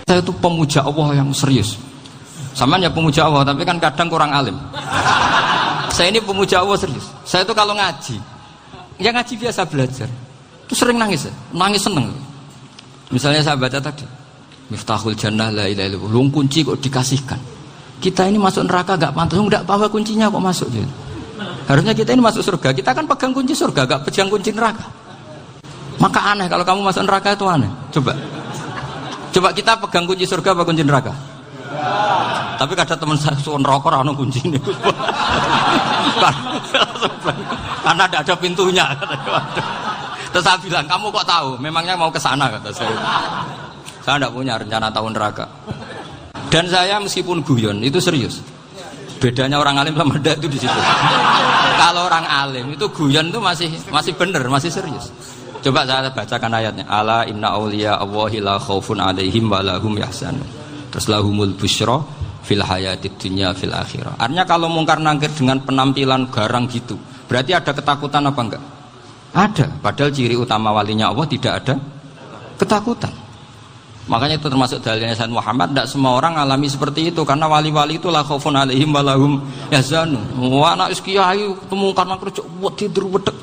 Saya itu pemuja Allah yang serius. Sampean ya pemuja Allah, tapi kan kadang kurang alim. Saya ini pemuja Allah serius. Saya itu kalau ngaji, ya ngaji biasa belajar, itu sering nangis, nangis seneng. Misalnya saya baca tadi, Miftahul Jannah la ilaha illallah, lung kunci kok dikasihkan. Kita ini masuk neraka gak pantas, enggak bawa kuncinya kok masuk gitu. Harusnya kita ini masuk surga, kita kan pegang kunci surga, gak pegang kunci neraka. Maka aneh kalau kamu masuk neraka itu aneh. Coba kita pegang kunci surga apa kunci neraka? Tapi kadang teman saya suon rokok rano kunci ini. Karena tidak ada pintunya. Terus saya bilang, kamu kok tahu? Memangnya mau ke sana kata saya. Saya tidak punya rencana tahu neraka. Dan saya meskipun guyon itu serius. Bedanya orang alim sama ndak itu di situ. Kalau orang alim itu guyon itu masih benar, masih serius. Coba saya bacakan ayatnya. Ala inna auliya Allahi la khaufun alaihim wa lahum yahzanun. Terus lahumul busyra fil hayatid dunya fil akhirah. Artinya kalau mungkar nangkir dengan penampilan garang gitu, berarti ada ketakutan apa enggak? Ada. Padahal ciri utama walinya Allah tidak ada ketakutan. Makanya itu termasuk dalilnya Sayyid Muhammad. Tidak semua orang alami seperti itu, karena wali-wali itu la khaufun alaihim wa lahum yahzanun. Wah anak kiai ketemu karena kerja tidur wedek.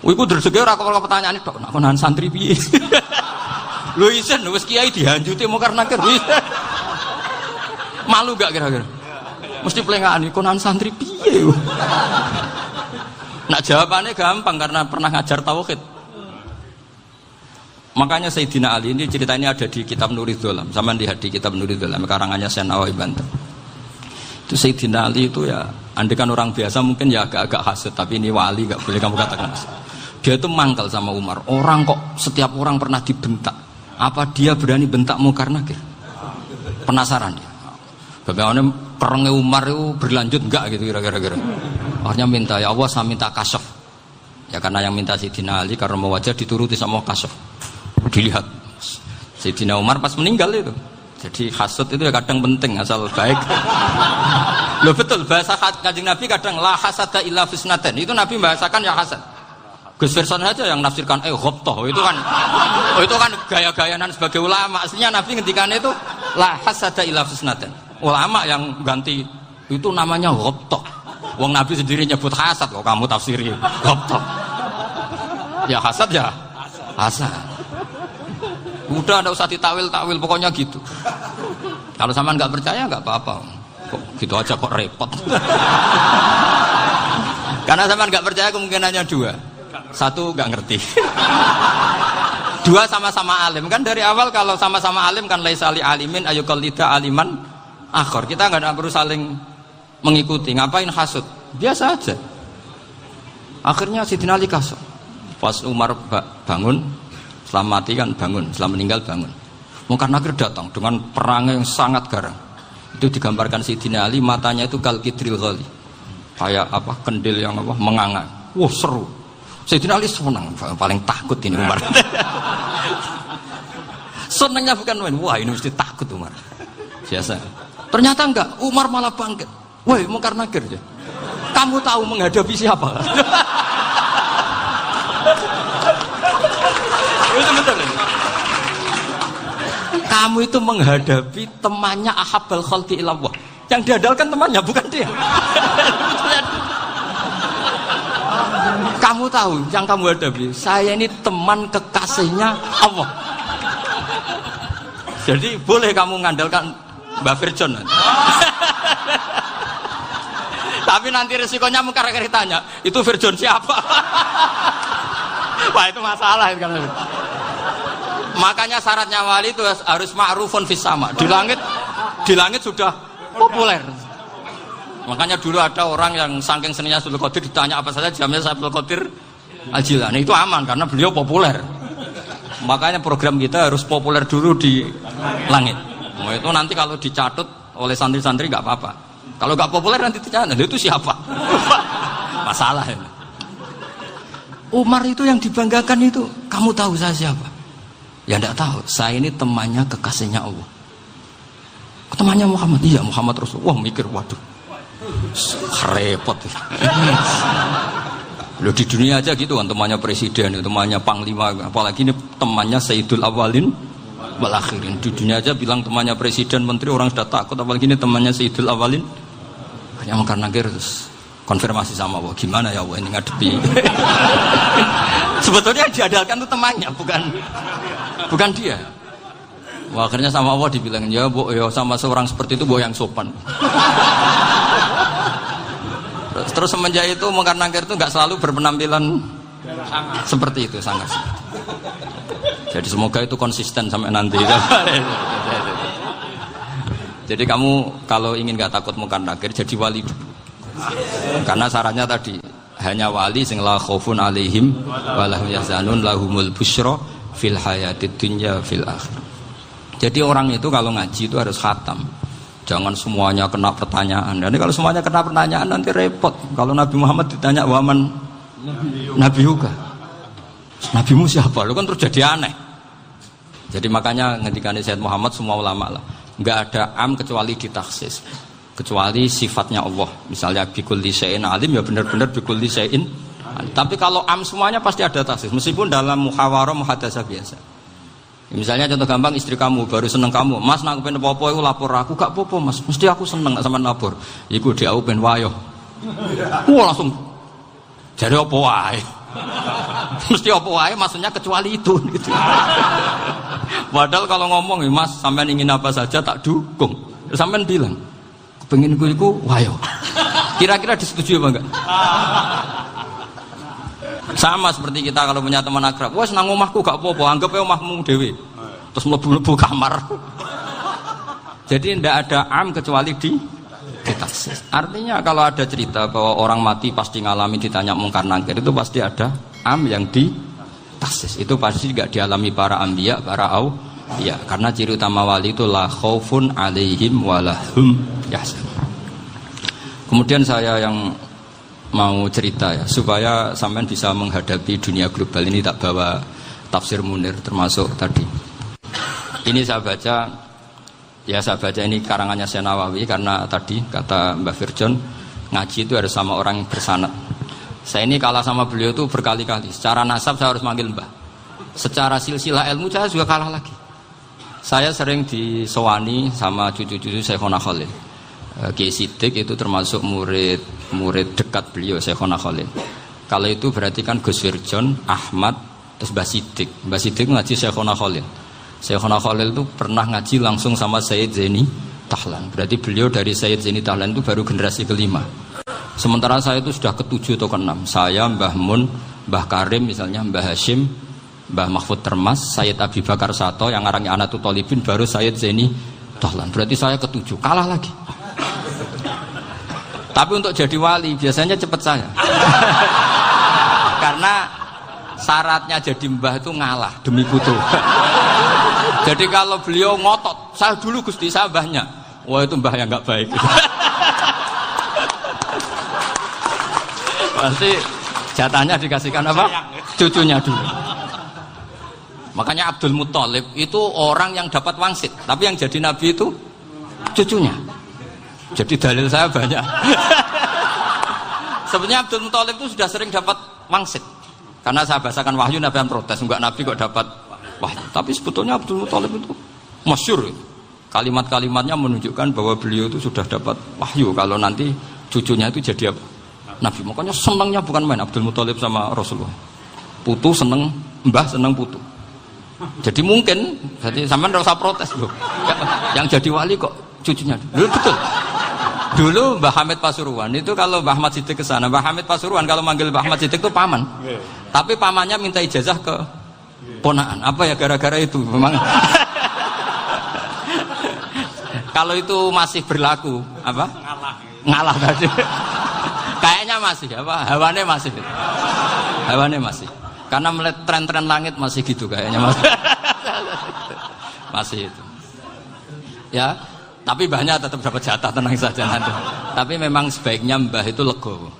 Iku dreseke ora kok pertanyaan itu, nak konan santri piye? Lho isen wis kiai dihanjuti mungkar nakir. Malu gak kira-kira? Mesti plengaan iki konan santri piye? Nak jawabannya gampang karena pernah ngajar tauhid. Makanya Sayyidina Ali ini cerita ini ada di kitab Nurul Dholam. Sama lihat di kitab Nurul Dholam karangannya Syekh Nawawi Banten. Itu Sayyidina Ali itu ya, andai kan orang biasa mungkin ya agak-agak hasud, tapi ini wali gak boleh kamu katakan hasud. Dia itu mangkal sama Umar. Orang kok setiap orang pernah dibentak. Apa dia berani bentak mungkar nakir? Penasaran dia. Bagaimana perangnya Umar itu berlanjut enggak gitu kira-kira. Akhirnya minta, ya Allah saya minta kasyaf. Ya karena yang minta Sayyidina Ali karena mau wajah dituruti sama kasyaf. Dilihat Sayyidina Umar pas meninggal itu. Jadi hasud itu ya kadang penting asal baik. Loh betul bahasa Kanjeng Nabi kadang la hasada illa fisnaten. Itu Nabi bahasakan ya hasad. Gus Verson saja yang nafsirkan ghobtoh itu kan gaya-gayanan sebagai ulama. Aslinya Nabi ngendikannya itu la hasada illa fisnaten. Ulama yang ganti itu namanya ghobtoh. Wong Nabi sendiri nyebut hasad kok kamu tafsiri ghobtoh. Ya hasad ya hasad. Udah enggak usah ditawil-tawil pokoknya gitu. Kalau sampean enggak percaya enggak apa-apa. Kok gitu aja kok repot. Karena sampean enggak percaya kemungkinannya dua. Satu enggak ngerti. Dua sama-sama alim. Kan dari awal kalau sama-sama alim kan laisa li alimin ayuqallida aliman akhir. Kita enggak perlu saling mengikuti. Ngapain hasud? Biasa aja. Akhirnya Sayyidina Ali kasut. Pas Umar bangun, setelah mati kan bangun, setelah meninggal bangun. Mungkar nakir datang dengan perang yang sangat garang. Itu digambarkan Sayyidina Ali, matanya itu kalkidril ghali. Kayak apa? Kendil yang apa? Menganga. Wah seru. Sayyidina Ali senang, paling takut ini Umar. Senangnya bukan main. Wah ini mesti takut Umar. Biasa. Ternyata enggak, Umar malah bangkit. Woi mungkar nakir ya. Kamu tahu menghadapi siapa? Itu betul. Kamu itu menghadapi temannya ahabbal khalqi ilallah. Yang diandalkan temannya bukan dia. Kamu tahu yang kamu hadapi. Saya ini teman kekasihnya Allah. Jadi boleh kamu mengandalkan Mbak Virjon. Tapi nanti resikonya mungkar nakir tanya, itu Virjon siapa? Wah itu masalah kan. Makanya syaratnya wali itu harus ma'rufun fis sama. Di langit sudah populer. Makanya dulu ada orang yang saking seninya Abdul Qadir ditanya apa saja jamnya Abdul Qadir Al-Jilani. Itu aman karena beliau populer. Makanya program kita harus populer dulu di langit. Nah, itu nanti kalau dicatut oleh santri-santri nggak apa-apa. Kalau nggak populer nanti ditanya, itu siapa? Masalah ini. Umar itu yang dibanggakan itu, kamu tahu saya siapa? Ya enggak tahu, saya ini temannya kekasihnya Allah. Temannya Muhammad, iya Muhammad Rasulullah. Wah mikir, waduh, repot. Loh di dunia aja gitu kan, temannya presiden, temannya panglima, apalagi ini temannya Sayyidul Awalin wal akhirin. Di dunia aja bilang temannya presiden, menteri, orang sudah takut, apalagi ini temannya Sayyidul Awalin. Hanya mungkar nakir terus konfirmasi sama Allah, gimana ya Allah ini ngadepi. Sebetulnya yang diadalkan itu temannya, bukan dia. Wah, akhirnya sama Allah dibilang, ya bu, ya sama seorang seperti itu bu yang sopan. Terus semenjak itu mungkar nakir itu nggak selalu berpenampilan seperti itu, sangat. Jadi semoga itu konsisten sampai nanti. Jadi kamu kalau ingin nggak takut mungkar nakir, jadi wali dulu. Karena syaratnya tadi hanya wali sing la khaufun alaihim wa lahum yahzanun lahumul busyra fil hayatid dunya fil akhir. Jadi orang itu kalau ngaji itu harus khatam. Jangan semuanya kena pertanyaan. Dan kalau semuanya kena pertanyaan nanti repot. Kalau Nabi Muhammad ditanya waman Nabi juga. Nabimu siapa? Lu kan terus jadi aneh. Jadi makanya ketika Sayyid Muhammad semua ulama lah, nggak ada am kecuali ditaksis, kecuali sifatnya Allah. Misalnya bikulli syai'in alim, ya benar-benar bikulli syai'in alim. Tapi kalau am semuanya pasti ada taksis, meskipun dalam muhawarah muhadasah biasa. Misalnya contoh gampang, istri kamu baru seneng kamu, mas nak pengen apa-apa aku lapor aku, gak apa-apa mas, mesti aku seneng sama lapor. Iku dia aku pengen wayo. Wah langsung jadi apa wae. Mesti apa wae maksudnya kecuali itu gitu. Padahal kalau ngomong mas sampean ingin apa saja tak dukung. Sampean bilang pengen iku wayo. Kira-kira disetujui apa enggak? Sama seperti kita kalau punya teman akrab, wes nang omahku gak apa-apa, anggap aja omahmu dhewe. Terus mlebu-mlebu kamar. Jadi tidak ada am kecuali ditaksis. Artinya kalau ada cerita bahwa orang mati pasti ngalami ditanya mungkar nakir, itu pasti ada am yang ditaksis. Itu pasti tidak dialami para anbiya, para auliya. Karena ciri utama wali itu la khaufun alaihim walahum yahzanun. Kemudian saya yang mau cerita ya, supaya sampean bisa menghadapi dunia global ini, tak bawa tafsir Munir termasuk tadi. Ini saya baca ini karangannya Syekh Nawawi, karena tadi kata Mbah Firjon ngaji itu harus sama orang yang bersanad. Saya ini kalah sama beliau itu berkali-kali. Secara nasab saya harus manggil Mbah. Secara silsilah ilmu saya juga kalah lagi. Saya sering disowani sama cucu-cucu Syekhona Khalil. Kiai Siddiq itu termasuk murid dekat beliau, Syekhona Khalil. Kalau itu berarti kan Gus Firjon, Ahmad, terus Mbah Siddiq. Mbah Siddiq ngaji Syekhona Khalil. Syekhona Khalil itu pernah ngaji langsung sama Sayyid Zaini Tahlan. Berarti beliau dari Sayyid Zaini Tahlan itu baru generasi kelima. Sementara saya itu sudah ke-7 atau ke-6. Saya, Mbah Mun, Mbah Karim misalnya, Mbah Hashim, Mbah Mahfud Termas, Sayyid Abi Bakar Sato, yang ngarangnya Anatul Talibin, baru Sayyid Zaini Tahlan. Berarti saya ke-7, kalah lagi. Tapi untuk jadi wali biasanya cepat saya. Karena syaratnya jadi mbah itu ngalah demi putu. Jadi kalau beliau ngotot, saya dulu Gusti, saya mbahnya. Wah itu mbah yang nggak baik. Pasti jatahnya dikasihkan apa? Cucunya dulu. Makanya Abdul Muthalib itu orang yang dapat wangsit, tapi yang jadi nabi itu cucunya. Jadi dalil saya banyak. Sebenarnya Abdul Muthalib itu sudah sering dapat wangsit. Karena saya bahasakan wahyu, Nabi yang protes, enggak nabi kok dapat wahyu. Tapi sebetulnya Abdul Muthalib itu masyhur. Kalimat-kalimatnya menunjukkan bahwa beliau itu sudah dapat wahyu kalau nanti cucunya itu jadi apa? Nabi. Makanya senangnya bukan main Abdul Muthalib sama Rasulullah. Putu seneng, mbah seneng putu. Jadi mungkin, jadi sampean enggak usah protes loh. Yang jadi wali kok cucunya. Dulu betul. Dulu Mbah Hamid Pasuruan itu kalau Mbah Ahmad Siddiq ke sana, Mbah Hamid Pasuruan kalau manggil Mbah Ahmad Siddiq itu paman. Tapi pamannya minta ijazah ke ponaan. Apa ya gara-gara itu memang. Kalau itu masih berlaku, apa? Ngalah tadi. Kayaknya masih, apa? Hawane masih. Hawane masih. Karena melihat tren-tren langit masih gitu kayaknya masih. Masih itu. Ya, tapi mbahnya tetap dapat jatah, tenang saja nanti. Tapi memang sebaiknya mbah itu legowo.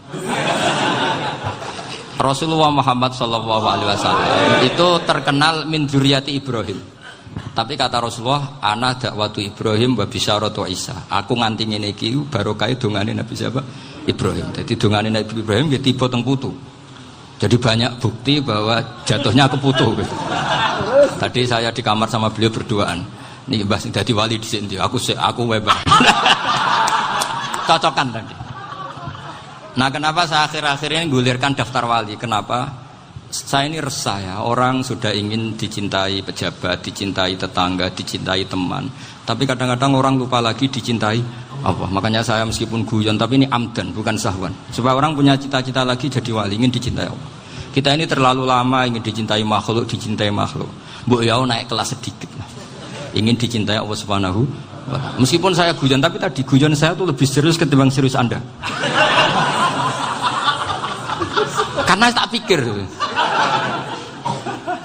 Rasulullah Muhammad SAW itu terkenal min dzurriyyati Ibrahim. Tapi kata Rasulullah, ana dakwatu Ibrahim wa bisyaratu Isa. Aku nganti ngene iki barokah dongane Nabi siapa? Ibrahim. Jadi dongane Nabi Ibrahim nggih tiba teng putu. Jadi banyak bukti bahwa jatuhnya ke putu gitu. Tadi saya di kamar sama beliau berduaan. Nih Mbah sing dadi wali di sini. Aku webang. Cocokan tadi. Nah, kenapa saya akhir-akhir ini gulirkan daftar wali? Kenapa? Saya ini resah ya. Orang sudah ingin dicintai pejabat, dicintai tetangga, dicintai teman. Tapi kadang-kadang orang lupa lagi dicintai Allah. Makanya saya meskipun guyon, tapi ini amdan, bukan sahwan. Supaya orang punya cita-cita lagi jadi wali, ingin dicintai Allah. Kita ini terlalu lama ingin dicintai makhluk. Mbok ya naik kelas sedikit lah. Ingin dicintai Allah Subhanahu wa Ta'ala. Meskipun saya guyon, tapi tadi guyon saya tuh lebih serius ketimbang serius Anda. Karena tak pikir.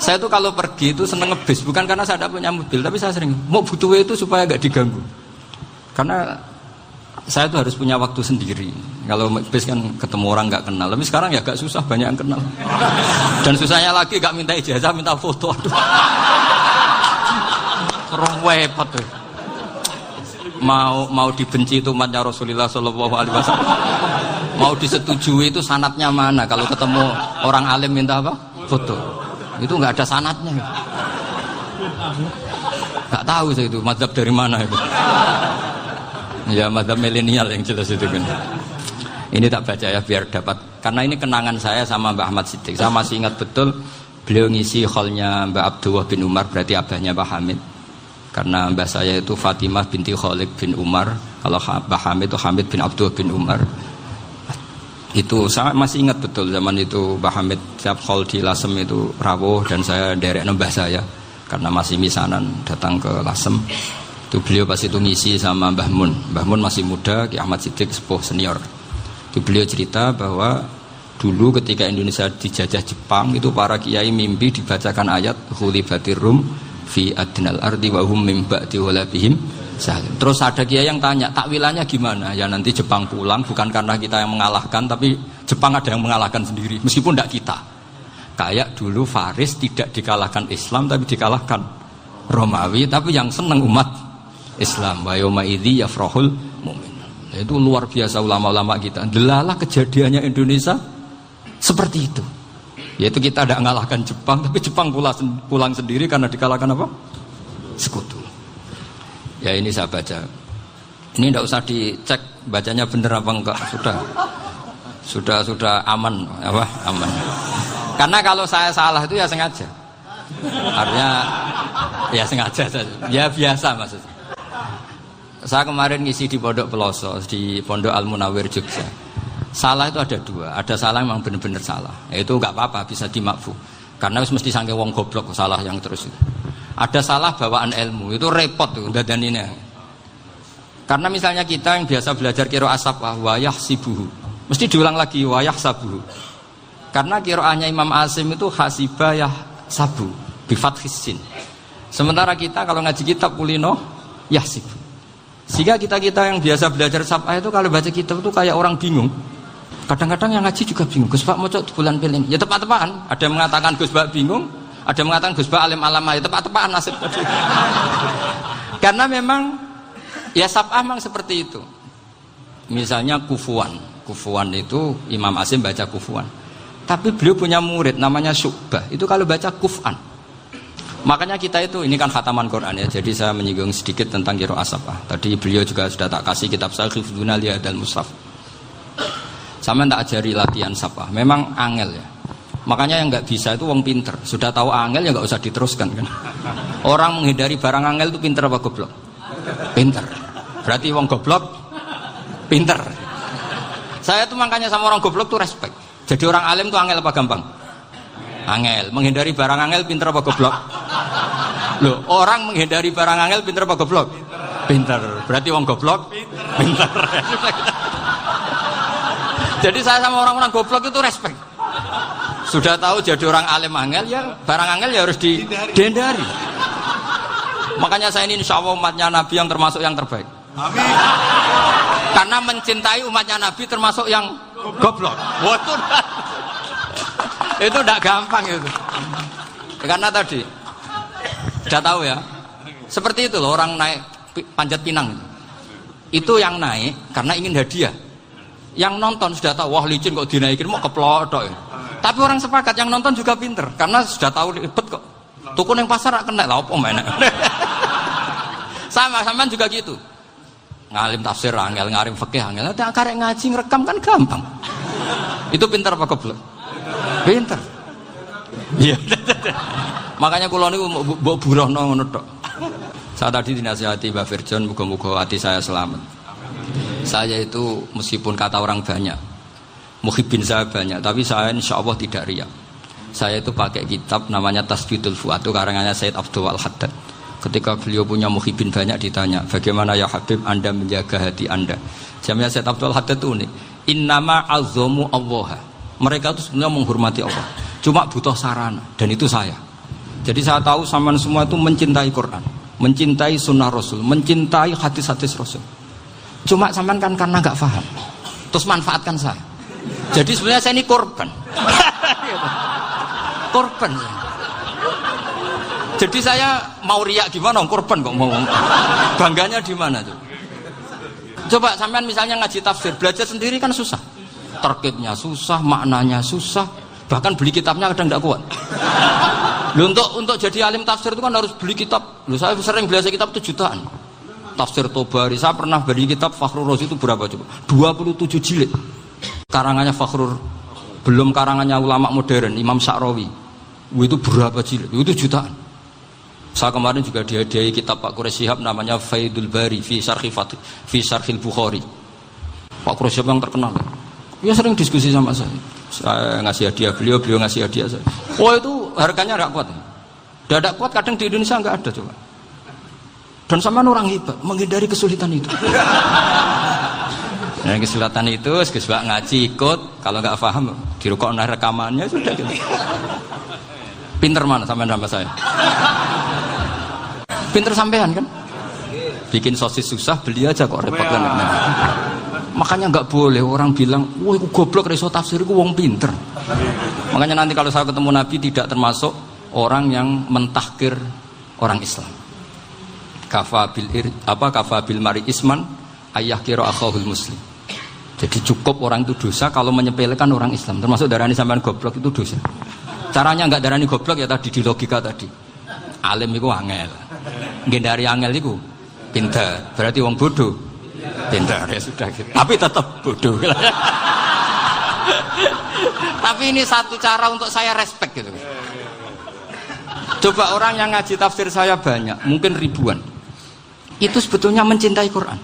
Saya tuh kalau pergi itu seneng ngebis, bukan karena saya tidak punya mobil, tapi saya sering mau butuh itu supaya gak diganggu. Karena saya tuh harus punya waktu sendiri. Kalau bis kan ketemu orang gak kenal, tapi sekarang ya gak susah, banyak yang kenal. Dan susahnya lagi gak minta ijazah, minta foto. Terus repot tuh. Mau dibenci itu umatnya Rasulullah Shallallahu Alaihi Wasallam. Mau disetujui itu sanatnya mana? Kalau ketemu orang alim minta apa? Foto. Itu nggak ada sanatnya. Nggak tahu saya itu mazhab dari mana itu. Ya mazhab milenial yang jelas itu kan. Ini tak baca ya biar dapat. Karena ini kenangan saya sama Mbak Ahmad Siddiq. Saya masih ingat betul beliau ngisi hallnya Mbak Abdullah bin Umar, berarti abahnya Pak Hamid. Karena mbah saya itu Fatimah binti Khalid bin Umar. Kalau Mbah Hamid itu Hamid bin Abdullah bin Umar. Itu saya masih ingat betul zaman itu Mbah Hamid tiap hall di Lasem itu rawuh dan saya derek mbah saya karena masih misanan datang ke Lasem. Itu beliau pas itu ngisi sama Mbah Mun. Mbah Mun masih muda, Ki Ahmad Siddiq sepuh senior. Itu beliau cerita bahwa dulu ketika Indonesia dijajah Jepang itu para kiai mimpi dibacakan ayat Khulibatir Rum fi adnal ardi wa hum min ba'di walabihim salim. Terus ada kiai yang tanya, takwilannya gimana? Ya nanti Jepang pulang bukan karena kita yang mengalahkan, tapi Jepang ada yang mengalahkan sendiri meskipun tidak kita. Kayak dulu Faris tidak dikalahkan Islam tapi dikalahkan Romawi, tapi yang senang umat Islam. Wa yauma idzi yafrahul mu'min. Itu luar biasa ulama-ulama kita. Delalah kejadiannya Indonesia seperti itu. Yaitu kita tidak mengalahkan Jepang, tapi Jepang pulang sendiri karena dikalahkan apa? Sekutu. Ya ini saya baca. Ini tidak usah dicek bacanya benar apa enggak. Sudah aman apa? Aman. Karena kalau saya salah itu ya sengaja. Artinya ya sengaja saja. Ya biasa maksudnya. Saya kemarin ngisi di Pondok Peloso, di Pondok Al Munawir Jogja. Salah itu ada dua, ada salah memang benar-benar salah. Itu enggak apa-apa, bisa dimakfu. Karena mesti sangke wong goblok salah yang terus itu. Ada salah bawaan ilmu, itu repot tuh dadaninnya. Karena misalnya kita yang biasa belajar qiraah sabah wa yahsibuhu, mesti diulang lagi wa yahsabuhu. Karena qiraahnya Imam Asim itu hasibah yahsabu bi fathis sin. Sementara kita kalau ngaji kitab kulino yahsibu. Sehingga kita-kita yang biasa belajar sabah itu kalau baca kitab itu kayak orang bingung. Kadang-kadang yang ngaji juga bingung. Gus Pak mau di bulan pilih. Ya tepat-tepatan. Ada yang mengatakan Gus Pak bingung, ada yang mengatakan Gus Pak alim alamah. Ya tepat-tepatan nasib tadi. Karena memang ya sab'ah memang seperti itu. Misalnya kufuan. Kufuan itu Imam Asim baca kufuan. Tapi beliau punya murid namanya Syu'bah. Itu kalau baca kuf'an. Makanya kita itu, ini kan khataman Quran ya. Jadi saya menyinggung sedikit tentang qiraah sab'ah. Tadi beliau juga sudah tak kasih kitab saya Hifdzuna Liyadal Mushaf. Sama tak ajari latihan sab'ah. Memang angel ya. Makanya yang nggak bisa itu wong pinter. Sudah tahu angel ya nggak usah diteruskan kan. Orang menghindari barang angel itu pinter apa goblok? Pinter. Berarti wong goblok pinter. Saya tuh makanya sama orang goblok tuh respect. Jadi orang alim tuh angel apa gampang? Angel. Menghindari barang angel pinter apa goblok? Loh, orang menghindari barang angel pinter apa goblok? Pinter. Berarti wong goblok pinter. Jadi saya sama orang-orang goblok itu respect. Sudah tahu jadi orang alim angel ya barang angel ya harus dihindari. Makanya saya ini insya Allah umatnya Nabi yang termasuk yang terbaik. Amin. Karena mencintai umatnya Nabi termasuk yang goblok. Waduh. Itu tidak gampang itu. Karena tadi sudah tahu ya. Seperti itu loh orang naik panjat pinang. Itu yang naik karena ingin hadiah. Yang nonton sudah tahu, wah licin kok dinaikin mau keplodok ya. Tapi orang sepakat yang nonton juga pinter karena sudah tahu ribet kok Tuku ning pasar rak kena lha opo menek. Sama-sama juga gitu. Ngalim tafsir angel, ngalim fikih angel. Nek karek ngaji ngerekam kan gampang. Itu pinter apa goblok? Pinter. Iya. Makanya kula niku mbok burohno ngono tok. Saya tadi dinasihati Mbak Firjon, muga-muga hati saya selamat. Saya itu meskipun kata orang banyak, muhibbin saya banyak, tapi saya insya Allah tidak riya. Saya itu pakai kitab namanya Tasbidul Fuad, itu karangannya Said Abdul Al-Haddad. Ketika beliau punya muhibbin banyak ditanya, bagaimana ya Habib Anda menjaga hati Anda? Jamnya Said Abdul Al-Haddad itu unik. Innama azzamu Allah. Mereka itu sebenarnya menghormati Allah, cuma butuh sarana, dan itu saya. Jadi saya tahu sampean semua itu mencintai Quran, mencintai sunnah Rasul, mencintai hadis-hadis Rasul. Cuma sampean kan karena nggak paham, terus manfaatkan saya. Jadi sebenarnya saya ini korban. Korban. Jadi saya mau riak gimana? Korban kok mau. Bangganya di mana tuh? Coba sampean misalnya ngaji tafsir, belajar sendiri kan susah. Terkitnya susah, maknanya susah, bahkan beli kitabnya kadang nggak kuat. Loh, untuk jadi alim tafsir itu kan harus beli kitab. Loh, saya sering belajar kitab itu jutaan. Tafsir Tobari, saya pernah beli kitab Fakhrur Razi itu berapa coba? 27 jilid. Karangannya Fakhrur, belum karangannya ulama modern, Imam Sa'rawi. Itu berapa jilid? Itu jutaan. Saya kemarin juga dihadiahi kitab Pak Quraish Shihab namanya Faidul Bari fi Syarhil Bukhari. Pak Quraish Shihab yang terkenal. Dia sering diskusi sama saya. Saya ngasih hadiah beliau ngasih hadiah saya. Oh itu harganya nggak kuat. Tidak kuat kadang di Indonesia nggak ada coba. Dan sama orang hebat menghindari kesulitan itu. Nah, kesulitan itu sebab ngaji ikut, kalau nggak paham dirukokna rekamannya sudah gitu. Pinter mana sampean sama saya? Pinter sampean kan? Bikin sosis susah, beli aja kok repot kan. Makanya nggak boleh orang bilang, wah itu goblok reso tafsir itu wong pinter. Makanya nanti kalau saya ketemu Nabi tidak termasuk orang yang mentahkir orang Islam. Kafabil mari isman ayah kira akhahul muslim. Jadi cukup orang itu dosa kalau menyepelekan orang Islam. Termasuk darani sampean goblok itu dosa. Caranya nggak darani goblok ya tadi di logika tadi. Alim itu angel. Ngendari angel itu pinter. Berarti wong bodoh. Pintar ya sudah gitu. Tapi tetap bodoh. Tapi ini satu cara untuk saya respect gitu. Coba orang yang ngaji tafsir saya banyak, mungkin ribuan. Itu sebetulnya mencintai Quran.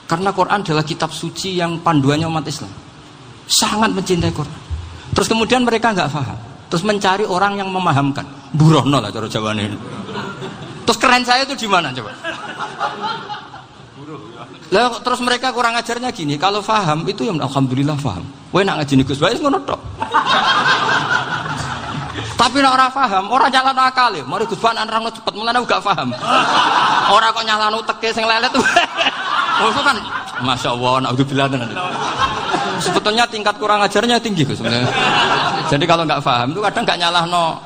Karena Quran adalah kitab suci yang panduannya umat Islam. Sangat mencintai Quran. Terus kemudian mereka nggak paham. Terus mencari orang yang memahamkan. Burohno lah cara jawabannya ini. Terus keren saya itu di mana coba? Lah terus mereka kurang ajarnya gini, kalau paham itu ya alhamdulillah paham. Kowe nak ngaji Gus Bae ngono tok. Tapi nek ora paham, ora nyalano akal ya. Mari Gus Bae nerangno cepet mulane gak paham. Ora kok nyalano teke sing lelet. Oh kan masyaallah naudzubillah tenan. Sebetulnya tingkat kurang ajarnya tinggi Gus sebenarnya. Jadi kalau enggak paham itu kadang enggak nyalahno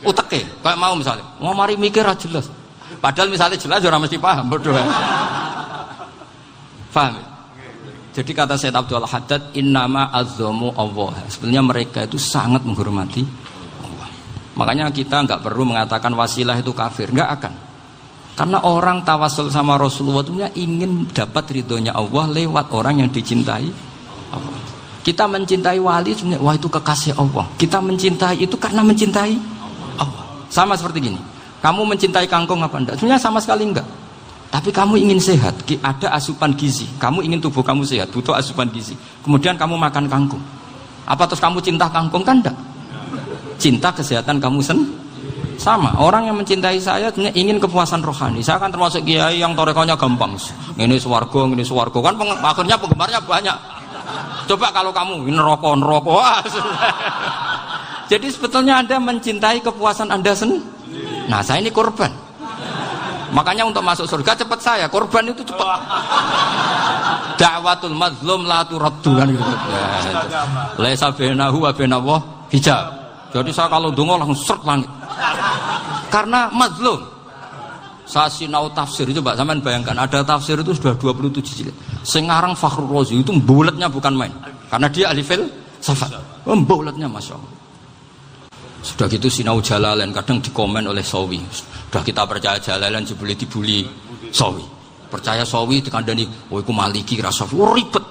uteke. Kayak mau misalnya, mau mari mikir ra jelas. Padahal misalnya jelas ora mesti paham, bodoh. Paham? Jadi kata Said Abdul Haddad, innama azzamu Allah. Sebenarnya mereka itu sangat menghormati Allah. Makanya kita nggak perlu mengatakan wasilah itu kafir, nggak akan. Karena orang tawasul sama Rasulullah itu ingin dapat ridhonya Allah lewat orang yang dicintai Allah. Kita mencintai wali sebenarnya, wah itu kekasih Allah. Kita mencintai itu karena mencintai Allah. Sama seperti gini. Kamu mencintai kangkung apa enggak? Sebenarnya sama sekali enggak. Tapi kamu ingin sehat, ada asupan gizi. Kamu ingin tubuh kamu sehat, butuh asupan gizi. Kemudian kamu makan kangkung. Apa terus kamu cinta kangkung kan enggak? Cinta kesehatan kamu sama. Orang yang mencintai saya sebenarnya ingin kepuasan rohani. Saya kan termasuk kiai yang torekonya gampang. Ini swarga kan akhirnya penggemarnya banyak. Coba kalau kamu ini neraka. Wah. Jadi sebetulnya Anda mencintai kepuasan Anda sendiri. Nah, saya ini korban. Makanya untuk masuk surga cepat saya, korban itu cepat. Da'watul mazlum la turaddu kan gitu. Laisa bainahu wa bainallah hijab. Jadi saya kalau donga langsung seret langit. Karena mazlum. Saya sinau tafsir itu, Mbak, sampean bayangkan ada tafsir itu sudah 27 jilid. Sing ngarang Fakhrur Razi itu buletnya bukan main. Karena dia ahli filsafat. Buletnya masyaallah. Sudah gitu sinau Jalalain kadang dikomen oleh Sawi. Sudah kita percaya Jalalain jebule dibuli Sawi. Percaya Sawi dikandani, "Oh iku Maliki ra Syafi'i." Oh, ribet.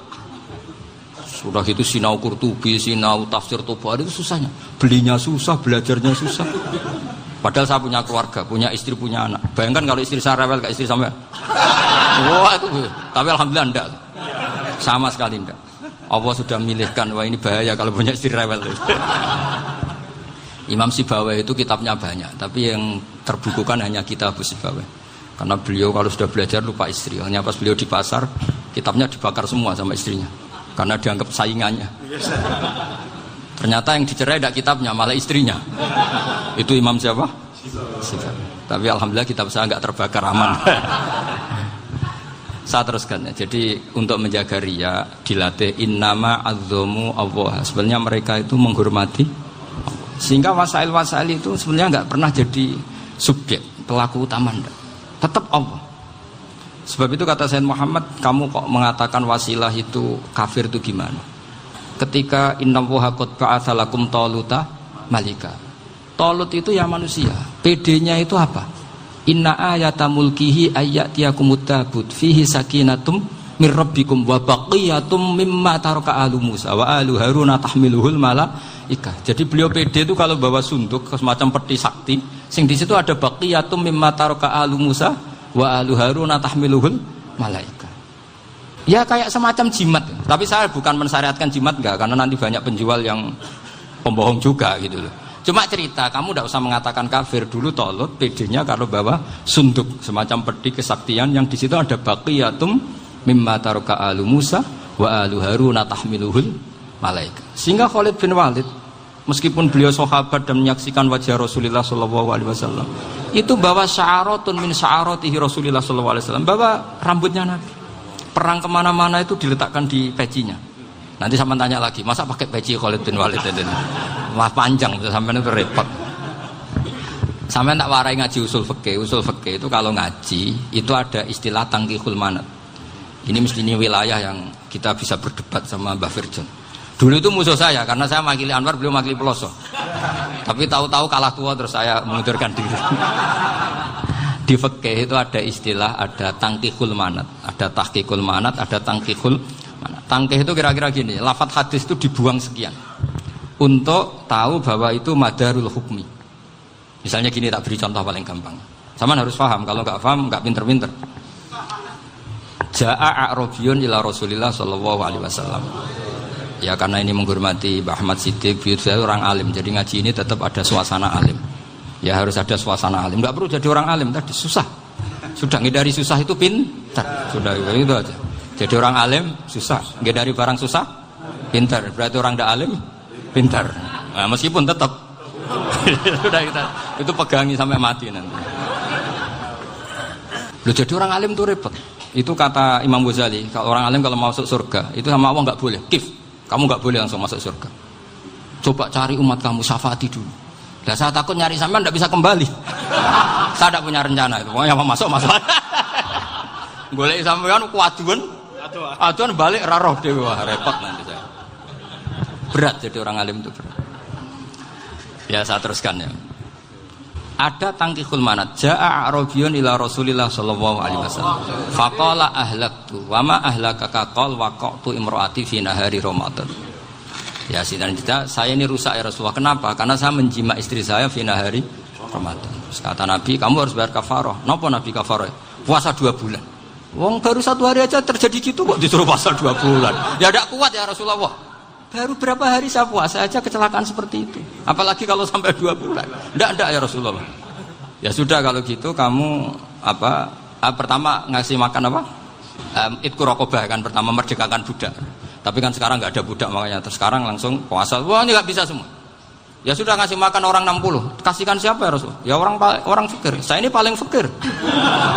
Sudah gitu sinau Qurtubi, sinau tafsir Tabari itu susahnya. Belinya susah, belajarnya susah. Padahal saya punya keluarga, punya istri, punya anak. Bayangkan kalau istri saya rewel kayak istri sampai. Wah itu. Tapi alhamdulillah enggak. Sama sekali enggak. Allah sudah milihkan, wah ini bahaya kalau punya istri rewel. Imam Sibawai itu kitabnya banyak, tapi yang terbukukan hanya kitab Sibawai. Karena beliau kalau sudah belajar lupa istri. Hanya pas beliau di pasar, kitabnya dibakar semua sama istrinya. Karena dianggap saingannya. Ternyata yang dicerai tidak kitabnya, malah istrinya. Itu Imam siapa? Sibawai. Tapi alhamdulillah kitab saya nggak terbakar, aman. Saya teruskan ya. Jadi untuk menjaga riya dilatih innama azzamu Allah. Sebenarnya mereka itu menghormati. Sehingga wasail-wasail itu sebenarnya nggak pernah jadi subjek pelaku utama, enggak. Tetap Allah. Sebab itu kata Sayyid Muhammad, kamu kok mengatakan wasilah itu kafir itu gimana? Ketika innallaha qad ba'atsa lakum taluta malika. Talut itu ya manusia. PD-nya itu apa? Inna ayata mulkihi ayyatiyakumut tabut fihi sakinatum mir rabbikum wa baqiyatum mimma taraka alu Musa wa alu Haruna tahmiluhul malaikah. Jadi beliau PD itu kalau bawa sunduk semacam peti sakti, sing di situ ada baqiyatum mimma taraka alu Musa wa alu Haruna tahmiluhul malaikah. Ya kayak semacam jimat. Tapi saya bukan mensyariatkan jimat enggak, karena nanti banyak penjual yang pembohong juga gitu loh. Cuma cerita, kamu tidak usah mengatakan kafir. Dulu Talut PD-nya kalau bawa sunduk semacam peti kesaktian yang di situ ada baqiyatum mimma taraka alu Musa wa alu Haruna tahmiluhul malaika. Sehingga Khalid bin Walid meskipun beliau sahabat dan menyaksikan wajah Rasulullah sallallahu alaihi wasallam, itu bawa sya'aratun min sya'aratihi Rasulullah sallallahu alaihi wasallam, bawa rambutnya Nabi. Perang kemana-mana itu diletakkan di pecinya. Nanti sama tanya lagi, masa pakai peci Khalid bin Walid itu? Wah panjang, sampai itu repot. Sampai tak warai ngaji usul fikih. Usul fikih itu kalau ngaji itu ada istilah tangkihul manat. Ini mesti ini wilayah yang kita bisa berdebat sama Mbah Firjon. Dulu itu musuh saya karena saya makili Anwar, beliau makili Peloso. Tapi tahu-tahu kalah tua terus saya mengundurkan diri. Di fikih itu ada istilah, ada tangkihul manat, ada tahqiqul manat, ada tangkihul manat. Tangkih itu kira-kira gini, lafadz hadis itu dibuang sekian untuk tahu bahwa itu madarul hukmi. Misalnya gini, tak beri contoh paling gampang. Sama harus paham, kalau nggak paham nggak pinter-pinter. Ja'a a'rabiyun ila Rasulillah sallallahu alaihi wasallam. Ya karena ini menghormati Mbah Ahmad Siddiq, saya orang alim, jadi ngaji ini tetap ada suasana alim. Ya harus ada suasana alim. Nggak perlu jadi orang alim tadi, susah. Sudah ngindari susah itu pintar. Sudah itu aja. Jadi orang alim susah, ngindari barang susah pintar. Berarti orang tidak alim pintar. Nah, meskipun tetap sudah kita itu pegangi sampai mati nanti. Loh, jadi orang alim itu repot. Itu kata Imam Ghazali, kalau orang alim kalau masuk surga itu sama Allah nggak boleh. Kif, kamu nggak boleh langsung masuk surga. Coba cari umat kamu, syafaati dulu. Nah, saya takut nyari sampean tidak bisa kembali. Saya tidak punya rencana itu. Pokoknya masuk. Golek sampean kuaduan. Aduan balik raroh dewe, repot nanti saya. Berat jadi orang alim itu berat. Ya saya teruskan ya. Ada tangkihul manat. Ja'a a'rabiyun ila Rasulillah sallallahu alaihi wasallam. Faqala ahlaktu wa ma ahlakaka qal waqa'tu imraati fi nahari Ramadan. Ya sidang kita, saya ini rusak ya Rasulullah. Kenapa? Karena saya menjima istri saya fi nahari Ramadan. Terus kata Nabi, kamu harus bayar kafarah. Napa Nabi kafarah? Puasa 2 bulan. Wong baru 1 hari aja terjadi gitu kok disuruh puasa 2 bulan. Ya tidak kuat ya Rasulullah. Baru berapa hari saya puasa aja kecelakaan seperti itu. Apalagi kalau sampai 2 bulan. Tidak ya Rasulullah. Ya sudah kalau gitu kamu pertama ngasih makan apa? Itqu raqabah kan, pertama merdekakan budak. Tapi kan sekarang nggak ada budak, makanya terus sekarang langsung puasa. Wah ini nggak bisa semua. Ya sudah ngasih makan orang 60. Kasihkan siapa ya Rasul? Ya orang fakir. Saya ini paling fakir.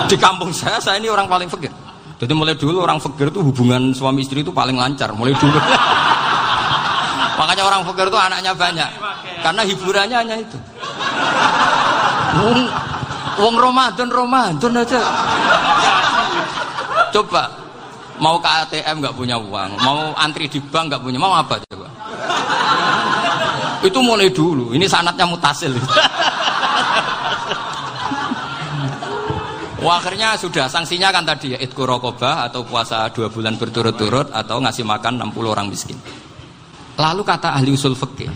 Di kampung saya ini orang paling fakir. Jadi mulai dulu orang fakir itu hubungan suami istri itu paling lancar. Mulai dulu. Makanya orang fakir itu anaknya banyak. Karena hiburannya hanya itu. Wong Ramadan aja. Coba mau ke ATM nggak punya uang, mau antri di bank nggak punya, mau apa coba? Itu mulai dulu. Ini sanadnya mutasil. Wah, akhirnya sudah sanksinya kan tadi ya idku raqabah atau puasa 2 bulan berturut-turut atau ngasih makan 60 orang miskin. Lalu kata ahli usul fikih,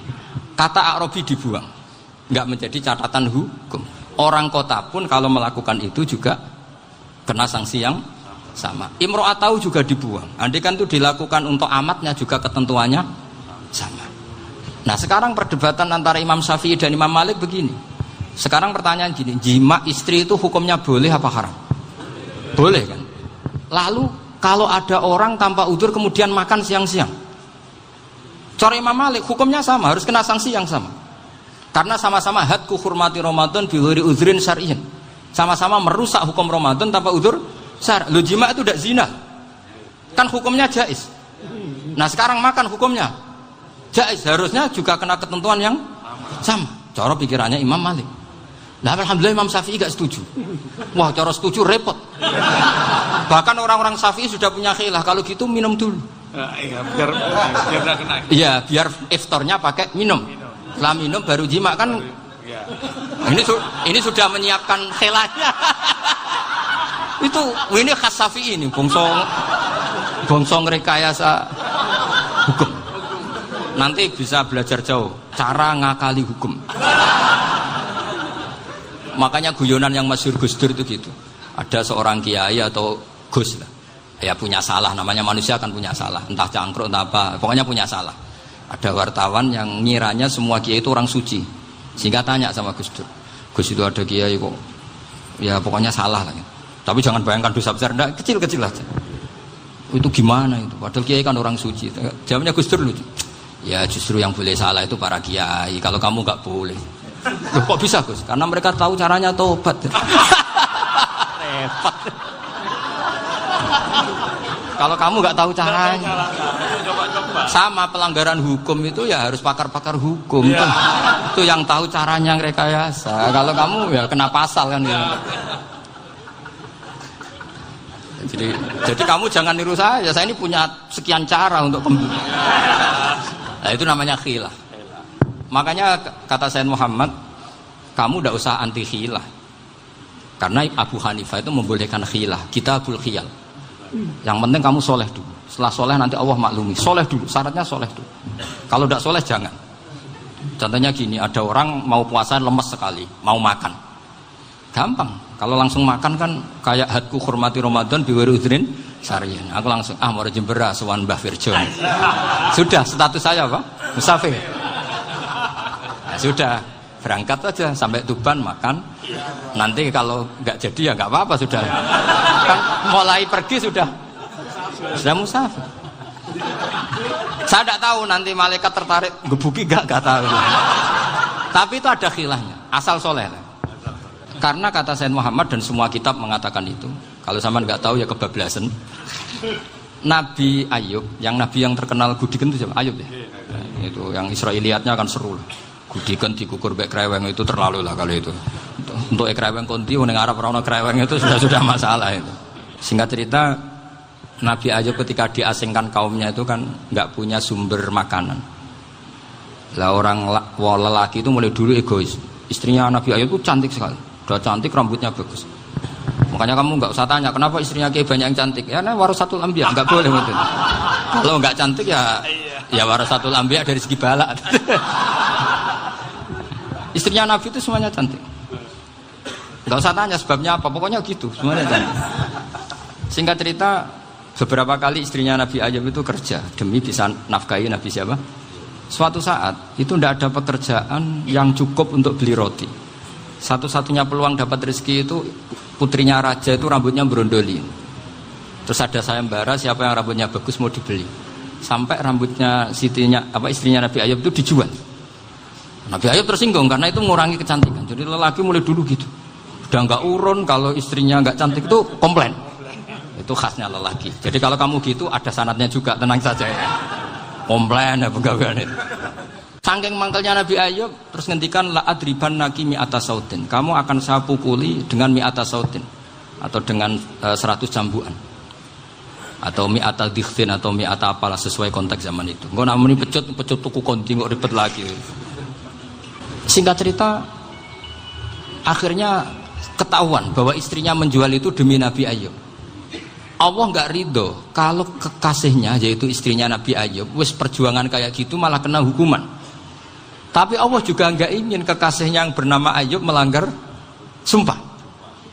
kata A'rabi dibuang, nggak menjadi catatan hukum. Orang kota pun kalau melakukan itu juga kena sanksi yang sama. Imro'atau juga dibuang. Andai kan itu dilakukan untuk amatnya juga ketentuannya sama. Nah sekarang perdebatan antara Imam Syafi'i dan Imam Malik begini. Sekarang pertanyaan gini, jima istri itu hukumnya boleh apa haram? Boleh kan? Lalu kalau ada orang tanpa udzur kemudian makan siang-siang, cara Imam Malik hukumnya sama, harus kena sanksi yang sama. Karena sama-sama hadku hurmati Ramadan bighairi udzrin syar'iyyin. Sama-sama merusak hukum Ramadan tanpa udzur syar'. Lu jima itu tidak zina. Kan hukumnya jaiz. Nah, sekarang makan hukumnya jaiz, harusnya juga kena ketentuan yang sama. Cara pikirannya Imam Malik. Nah, alhamdulillah Imam Syafi'i gak setuju. Wah, cara setuju repot. Bahkan orang-orang Syafi'i sudah punya khilaf, kalau gitu minum dulu. Iya, biar gak kena. Iya, biar iftarnya pakai minum. Setelah minum baru jima kan. Ya. Ini sudah menyiapkan khilafnya. Ini khas Syafi'i ini, bongsong rekayasa hukum. Nanti bisa belajar jauh cara ngakali hukum. Makanya guyonan yang masyhur Gus Dur itu gitu. Ada seorang kiai atau Gus lah, ya punya salah, namanya manusia kan punya salah, entah cangkruk entah apa, pokoknya punya salah. Ada wartawan yang ngiranya semua kiai itu orang suci, sehingga tanya sama Gus Dur, Gus itu ada kiai kok, ya pokoknya salah lah. Tapi jangan bayangkan dosa besar, enggak, kecil-kecil aja. Itu gimana itu? Padahal kiai kan orang suci. Jawabnya Gus Dur lucu. Ya justru yang boleh salah itu para kiai, kalau kamu nggak boleh. Loh, kok bisa Gus? Karena mereka tahu caranya tobat. Repot. Kalau kamu nggak tahu caranya, sama pelanggaran hukum itu ya harus pakar-pakar hukum. Itu yang tahu caranya rekayasa. Kalau kamu ya kena pasal kan. Ya. Jadi kamu jangan niru saya. Saya ini punya sekian cara untuk Nah, itu namanya khilah. Makanya kata Sayyid Muhammad, kamu tidak usah anti khilah. Karena Abu Hanifah itu membolehkan khilah, kitabul khiyal. Yang penting kamu soleh dulu. Setelah soleh nanti Allah maklumi. Soleh dulu, syaratnya soleh dulu. Kalau tidak soleh jangan. Contohnya gini, ada orang mau puasa lemes sekali, mau makan. Gampang. Kalau langsung makan kan kayak hadku hormati Ramadan biwiri udrin syar'iyyin. Aku langsung mau jembera sowan Mbah Firjo. Sudah status saya apa? Musafir. Nah, sudah berangkat aja sampai Tuban makan. Nanti kalau nggak jadi ya nggak apa-apa sudah. Kan mulai pergi sudah musafir. Saya tidak tahu nanti malaikat tertarik gebuki nggak tahu. Tapi itu ada khilahnya. Asal soleh. Karena kata Sayyid Muhammad dan semua kitab mengatakan itu. Kalau sama nggak tahu ya kebablasan. Nabi Ayub, yang terkenal Gudiken itu siapa? Ayub ya. Itu yang Israiliyatnya kan seru lah. Gudiken dikukur bek kreweng itu terlalu lah kalau itu. Untuk kreweng konti ning Arab ora ono kreweng itu sudah masalah itu. Singkat cerita, Nabi Ayub ketika diasingkan kaumnya itu kan nggak punya sumber makanan. Lah orang lelaki itu mulai dulu egois. Istrinya Nabi Ayub itu cantik sekali. Udah cantik, rambutnya bagus. Makanya kamu nggak usah tanya kenapa istrinya kayak banyak yang cantik. Ya, nah warasatul anbiya nggak boleh gitu. Kalau nggak cantik ya warasatul anbiya dari segi balak. Istrinya Nabi itu semuanya cantik. Nggak usah tanya sebabnya apa, pokoknya gitu, semuanya cantik. Singkat cerita, beberapa kali istrinya Nabi Ayub itu kerja demi bisa nafkahi Nabi siapa? Suatu saat itu tidak ada pekerjaan yang cukup untuk beli roti. Satu-satunya peluang dapat rezeki itu putrinya raja itu rambutnya berondoli. Terus ada sayembara siapa yang rambutnya bagus mau dibeli. Sampai rambutnya istrinya Nabi Ayub itu dijual. Nabi Ayub tersinggung karena itu mengurangi kecantikan. Jadi lelaki mulai dulu gitu. Udah nggak urun kalau istrinya nggak cantik itu komplain. Itu khasnya lelaki. Jadi kalau kamu gitu ada sanadnya juga, tenang saja ya. Komplain ya pegawaian itu. Saking mangkelnya Nabi Ayub terus ngendikan la adriban naki mi'ata sautin. Kamu akan saya pukuli dengan mi'ata sautin atau dengan 100 jambuan. Atau mi'ata dikhtin atau mi'ata apalah sesuai konteks zaman itu. Engko namanya pecut tuku konti kok ribet lagi. Singkat cerita, akhirnya ketahuan bahwa istrinya menjual itu demi Nabi Ayub. Allah nggak ridho kalau kekasihnya, yaitu istrinya Nabi Ayub, wis perjuangan kayak gitu malah kena hukuman. Tapi Allah juga nggak ingin kekasihnya yang bernama Ayub melanggar sumpah.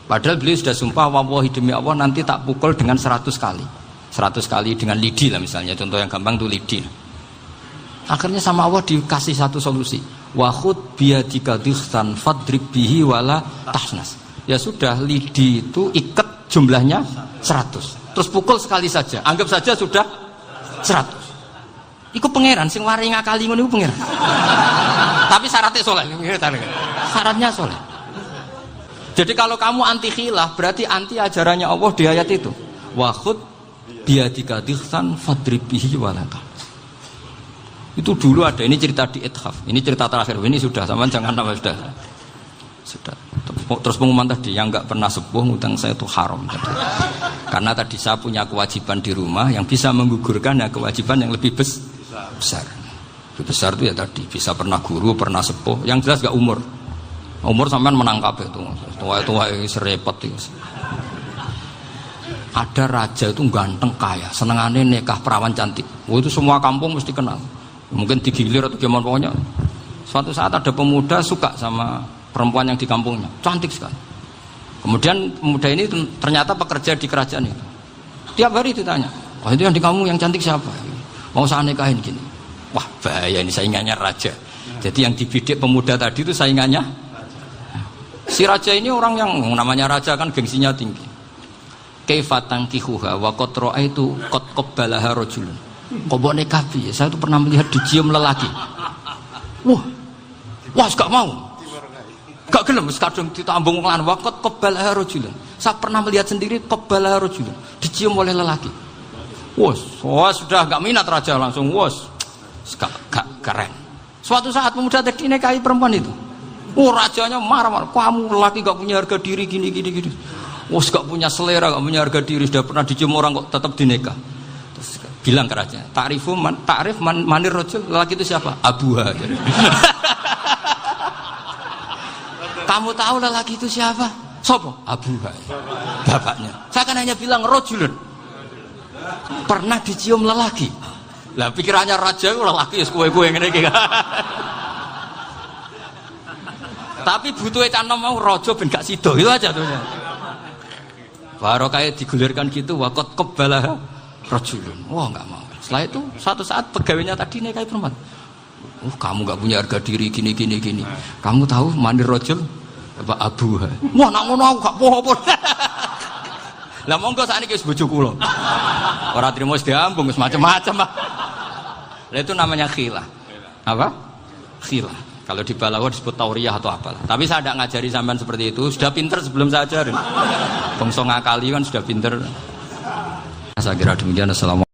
Padahal beliau sudah sumpah, wallahi demi Allah nanti tak pukul dengan 100 kali. 100 kali dengan lidi lah misalnya, contoh yang gampang tuh lidi. Akhirnya sama Allah dikasih satu solusi. Wa khud biyadika dikhsan fadrib bihi wala tahnas. Ya sudah, lidi itu ikat jumlahnya 100. Terus pukul sekali saja. Anggap saja sudah 100. Iku pangeran sing wari ngakali ngono iku pangeran. Tapi syaratnya soleh. Syaratnya soleh. Jadi kalau kamu anti khilaf berarti anti ajarannya Allah di ayat itu. Wa khud biyadika dikhsan fadrib bihi wala tahnas. Itu dulu ada, ini cerita di Ithaf, ini cerita terakhir, ini sudah, sama jangan tambah sudah. Terus pengumuman tadi, yang nggak pernah sepuh ngutang saya itu haram tadi. Karena tadi saya punya kewajiban di rumah yang bisa menggugurkan ya kewajiban yang lebih besar. Lebih besar itu ya tadi, bisa pernah guru, pernah sepuh, yang jelas nggak umur. Umur sampean menangkap itu, tua-tua serepot itu. Ada raja itu ganteng kaya, senengannya nikah perawan cantik. Itu semua kampung mesti kenal. Mungkin digilir atau gimana pokoknya. Suatu saat ada pemuda suka sama perempuan yang di kampungnya, cantik sekali. Kemudian pemuda ini ternyata pekerja di kerajaan itu. Tiap hari ditanya, wah itu yang di kamu yang cantik siapa? Mau saya nikahin gini. Wah bahaya ini, saingannya raja. Jadi yang dibidik pemuda tadi itu saingannya. Si raja ini orang yang namanya raja kan gengsinya tinggi. Kaifatang kihuha wa qad ra'aitu qad qabbalaha rajulun. Kobok nikahi, saya itu pernah melihat dicium lelaki. Wah, gak mau. Gak gelem, kadang ditambung lan waqat qabbalah rajulun. Saya pernah melihat sendiri qabbalah rajulun, dicium oleh lelaki. Wah, sudah gak minat raja langsung, gak keren. Suatu saat pemuda tadi nikahi perempuan itu. Rajanya marah-marah, kamu lelaki gak punya harga diri gini. Gak punya selera, gak punya harga diri, sudah pernah dicium orang kok tetap dinikah. Bilang ke raja, ta'rif manir rajul, lelaki itu siapa? Abuha. Kamu tahu lelaki itu siapa? Sopo? Abuha. Bapaknya. Saya kan hanya bilang rajulun. Pernah dicium lelaki. Lah pikirannya raja itu lelaki ya kue-kue ngene iki. Tapi butuhe canom mau raja ben gak sida itu aja tuh. Baru kayak digulirkan gitu waqat qabbalah rajulun. Wah nggak mau. Setelah itu suatu saat pegawainya tadi nikahi perempuan. Kamu nggak punya harga diri gini. Kamu tahu mandir rajul apa abuha? Wah nak ngono aku gak apa-apa. Lah monggo sakniki wis bojo kula. Ora trimo wis diambung wis macam-macam. Lah itu namanya khilah. Apa? Khilah. Kalau di Balawa disebut tauriyah atau apalah. Tapi saya tidak ngajari sampean seperti itu. Sudah pinter sebelum saya ajarin. Bangsa ngakali kan sudah pinter. Saya kira demikian. Assalamualaikum.